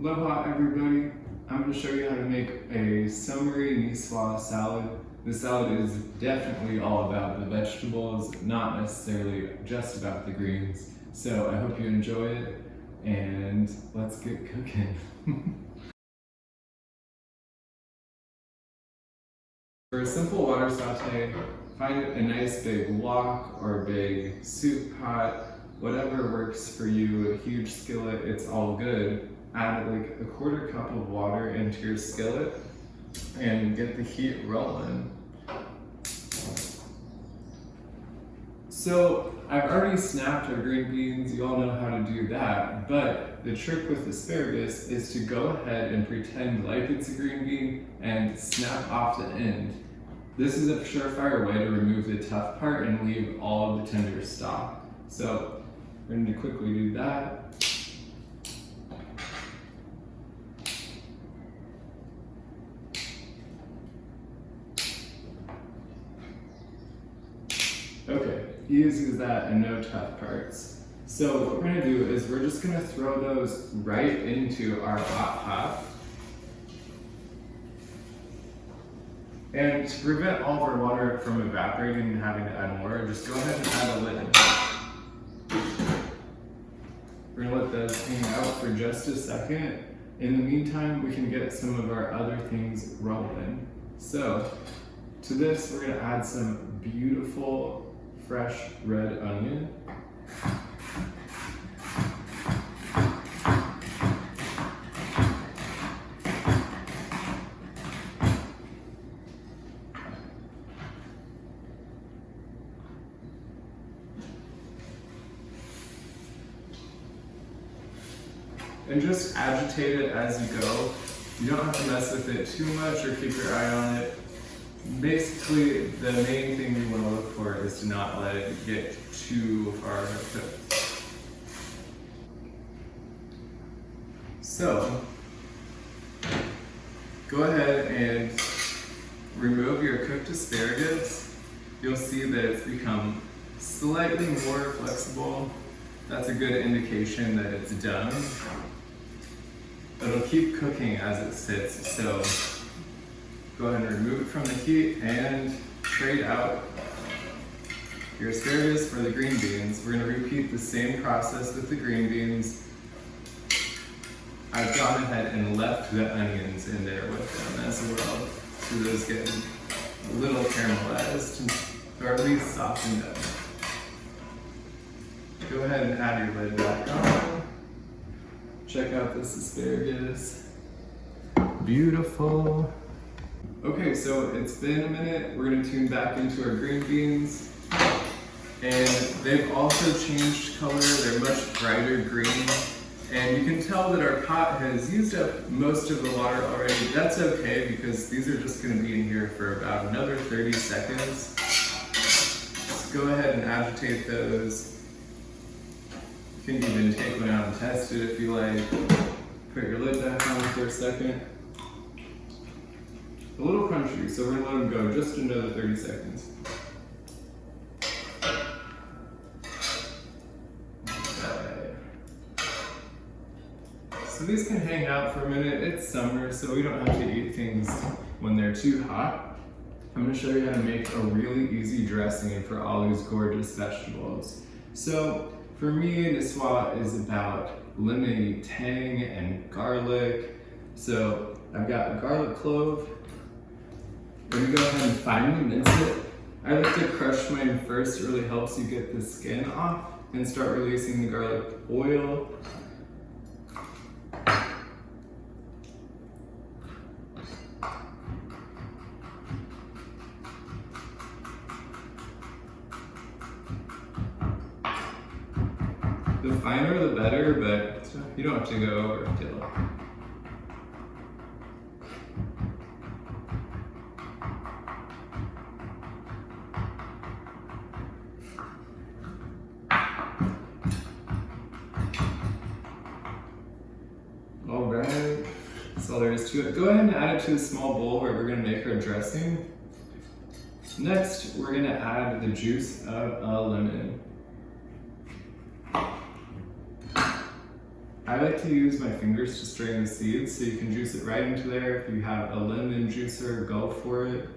Aloha everybody! I'm going to show you how to make a summery Nicoise salad. The salad is definitely all about the vegetables, not necessarily just about the greens. So I hope you enjoy it, and let's get cooking. For a simple water saute, find a nice big wok or a big soup pot, whatever works for you. A huge skillet, it's all good. Add like a 1/4 cup of water into your skillet and get the heat rolling. So I've already snapped our green beans, you all know how to do that, but the trick with asparagus is to go ahead and pretend like it's a green bean and snap off the end. This is a surefire way to remove the tough part and leave all of the tender stalk. So we're going to quickly do that. Okay, easy as that and no tough parts. So what we're gonna do is we're just gonna throw those right into our hot pot. And to prevent all of our water from evaporating and having to add more, just go ahead and add a lid. We're gonna let those hang out for just a second. In the meantime, we can get some of our other things rolling. So to this, we're gonna add some beautiful fresh red onion. And just agitate it as you go. You don't have to mess with it too much or keep your eye on it. Basically, the main thing you want to look for is to not let it get too far cooked. So, go ahead and remove your cooked asparagus. You'll see that it's become slightly more flexible. That's a good indication that it's done. It'll keep cooking as it sits, so go ahead and remove it from the heat and trade out your asparagus for the green beans. We're going to repeat the same process with the green beans. I've gone ahead and left the onions in there with them as well, so those get a little caramelized or at least softened up. Go ahead and add your lid back on. Check out this asparagus. Beautiful. Okay, so it's been a minute. We're gonna tune back into our green beans. And they've also changed color. They're much brighter green. And you can tell that our pot has used up most of the water already. That's okay because these are just gonna be in here for about another 30 seconds. Just go ahead and agitate those. You can even take one out and test it if you like. Put your lid back on for a second. A little crunchy, so we're gonna let them go just another 30 seconds. Okay. So these can hang out for a minute. It's summer, so we don't have to eat things when they're too hot. I'm gonna show you how to make a really easy dressing for all these gorgeous vegetables. So for me, Nicoise is about lemony tang and garlic. So I've got garlic clove. We're gonna go ahead and finely mince it. I like to crush mine first. It really helps you get the skin off and start releasing the garlic oil. The finer the better, but you don't have to go overkill. All right, that's all there is to it. Go ahead and add it to a small bowl where we're gonna make our dressing. Next, we're gonna add the juice of a lemon. I like to use my fingers to strain the seeds, so you can juice it right into there. If you have a lemon juicer, go for it.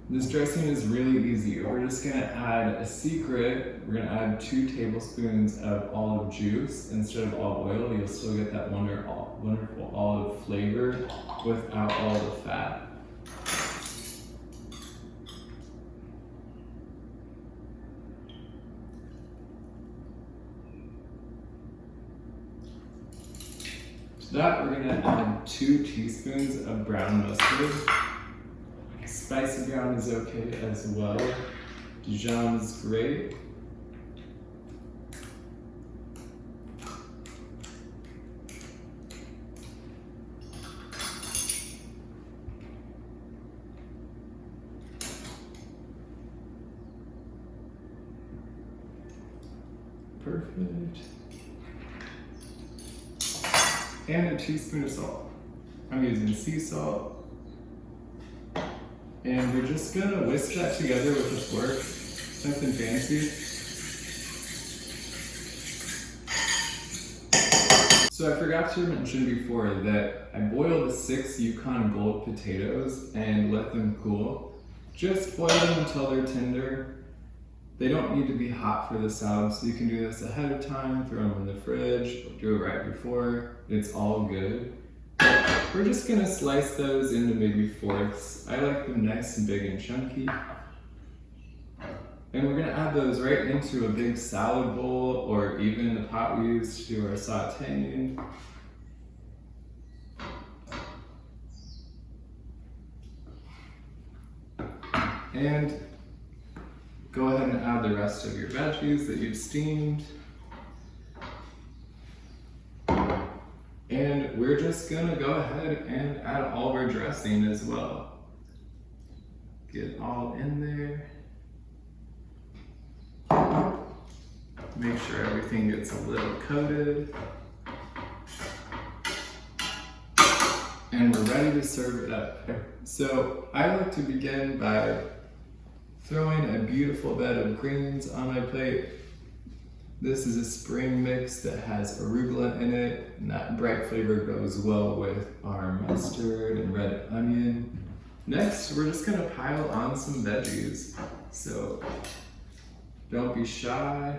This dressing is really easy. We're just gonna add a secret. We're gonna add 2 tablespoons of olive juice instead of olive oil. You'll still get that wonderful olive flavor without all the fat. To that, we're gonna add 2 teaspoons of brown mustard. Spicy brown is okay as well. Dijon is great. Perfect. And a teaspoon of salt. I'm using sea salt. And we're just gonna whisk that together with a fork, nothing fancy. So I forgot to mention before that I boiled 6 Yukon Gold potatoes and let them cool. Just boil them until they're tender. They don't need to be hot for the salad, so you can do this ahead of time, throw them in the fridge, do it right before, it's all good. We're just gonna slice those into maybe 4ths. I like them nice and big and chunky. And we're gonna add those right into a big salad bowl or even the pot we use to do our sauteing. And go ahead and add the rest of your veggies that you've steamed. And we're just gonna go ahead and add all of our dressing as well. Get all in there. Make sure everything gets a little coated. And we're ready to serve it up. So I like to begin by throwing a beautiful bed of greens on my plate. This is a spring mix that has arugula in it, and that bright flavor goes well with our mustard and red onion. Next, we're just gonna pile on some veggies. So don't be shy.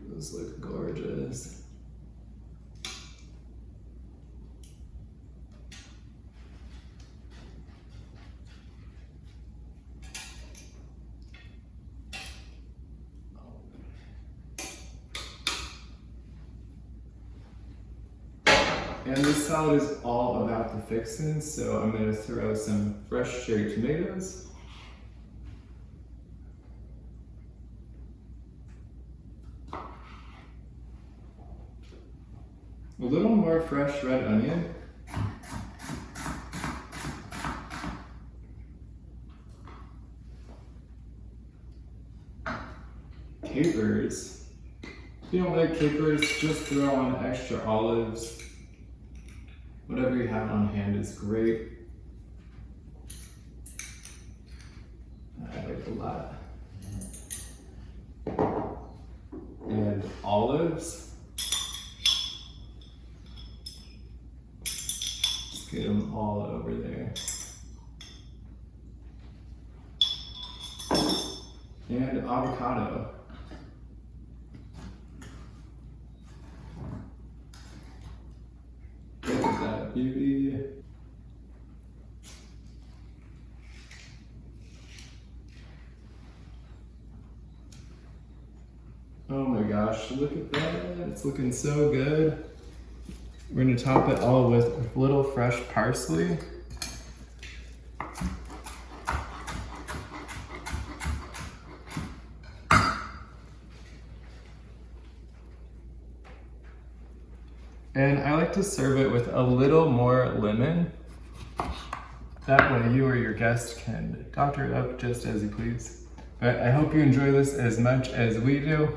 Those look gorgeous. And this salad is all about the fixins, so I'm going to throw some fresh cherry tomatoes. A little more fresh red onion. Capers. If you don't like capers, just throw on extra olives. Whatever you have on hand is great. I like a lot. And olives. Just get them all over there. And avocado. Beauty. Oh my gosh, look at that. It's looking so good. We're gonna top it all with a little fresh parsley. And I like to serve it with a little more lemon. That way you or your guest can doctor it up just as you please. But I hope you enjoy this as much as we do.